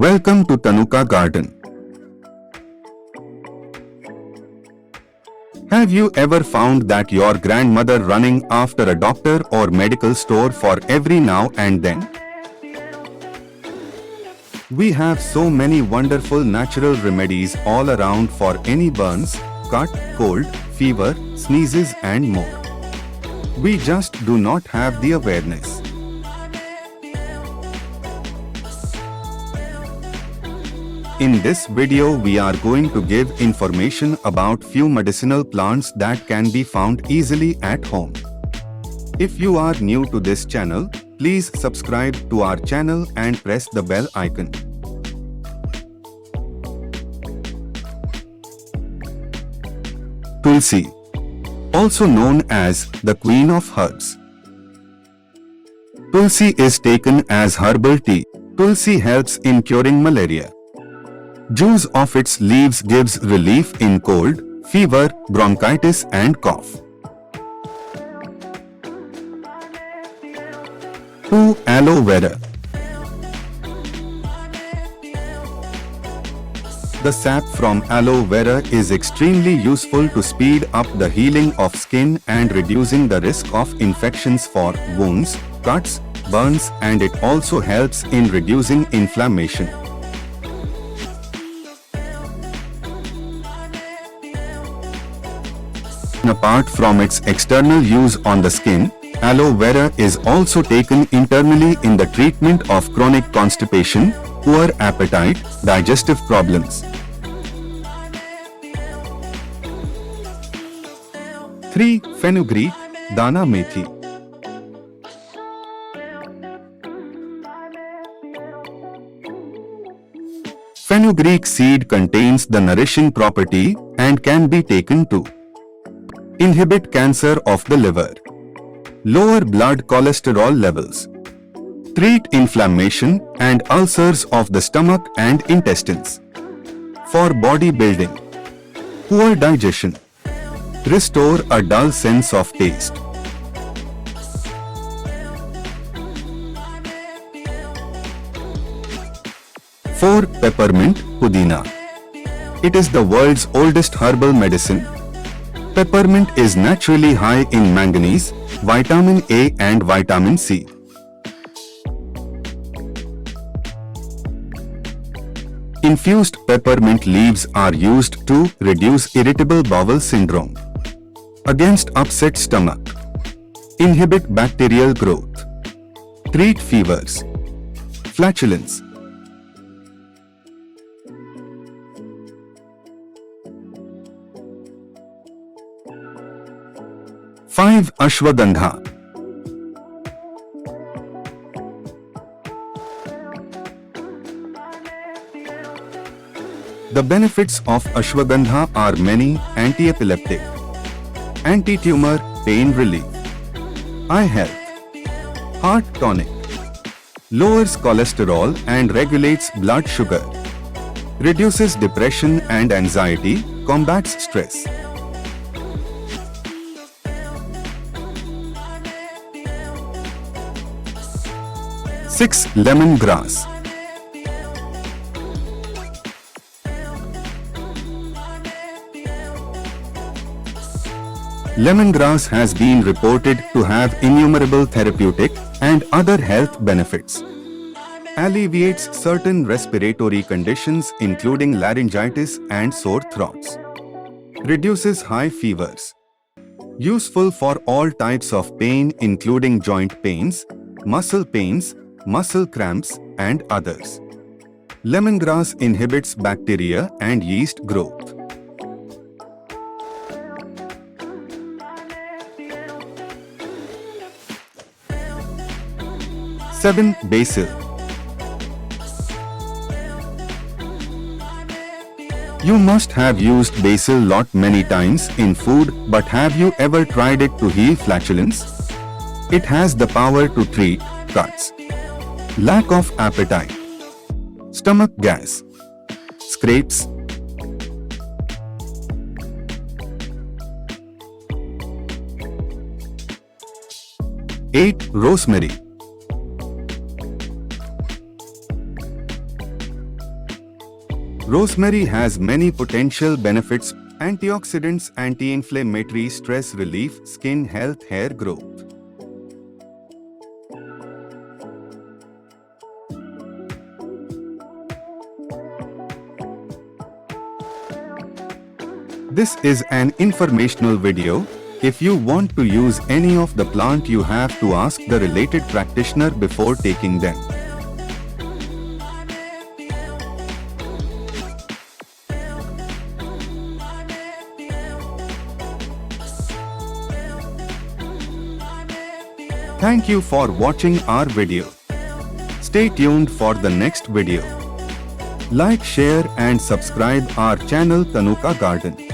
Welcome to Tanuka Garden. Have you ever found that your grandmother running after a doctor or medical store for every now and then? We have so many wonderful natural remedies all around for any burns, cut, cold, fever, sneezes and more. We just do not have the awareness. In this video we are going to give information about few medicinal plants that can be found easily at home. If you are new to this channel, please subscribe to our channel and press the bell icon. Tulsi, also known as the Queen of Herbs. Tulsi is taken as herbal tea. Tulsi helps in curing malaria. Juice of its leaves gives relief in cold, fever, bronchitis and cough. 2. Aloe vera. The sap from aloe vera is extremely useful to speed up the healing of skin and reducing the risk of infections for wounds, cuts, burns, and it also helps in reducing inflammation. Apart from its external use on the skin, aloe vera is also taken internally in the treatment of chronic constipation, poor appetite, digestive problems. 3. Fenugreek, Dana Methi. Fenugreek seed contains the nourishing property and can be taken to inhibit cancer of the liver, lower blood cholesterol levels, treat inflammation and ulcers of the stomach and intestines, for body building, poor digestion, restore a dull sense of taste. For peppermint, Pudina. It is the world's oldest herbal medicine. Peppermint is naturally high in manganese, vitamin A and vitamin C. Infused peppermint leaves are used to reduce irritable bowel syndrome, against upset stomach, inhibit bacterial growth, treat fevers, flatulence. 5. Ashwagandha. The benefits of ashwagandha are many: anti-epileptic, anti-tumor, pain relief, eye health, heart tonic, lowers cholesterol and regulates blood sugar, reduces depression and anxiety, combats stress. 6. Lemongrass. Lemongrass has been reported to have innumerable therapeutic and other health benefits. Alleviates certain respiratory conditions including laryngitis and sore throats. Reduces high fevers. Useful for all types of pain including joint pains, muscle pains, muscle cramps and others. Lemongrass inhibits bacteria and yeast growth. 7. Basil. You must have used basil lot many times in food, but have you ever tried it to heal flatulence? It has the power to treat cuts, lack of appetite, stomach gas, scrapes. 8. Rosemary. Rosemary has many potential benefits: antioxidants, anti-inflammatory, stress relief, skin health, hair growth. This is an informational video. If you want to use any of the plant, you have to ask the related practitioner before taking them. Thank you for watching our video. Stay tuned for the next video. Like, share and subscribe our channel Tanuka Garden.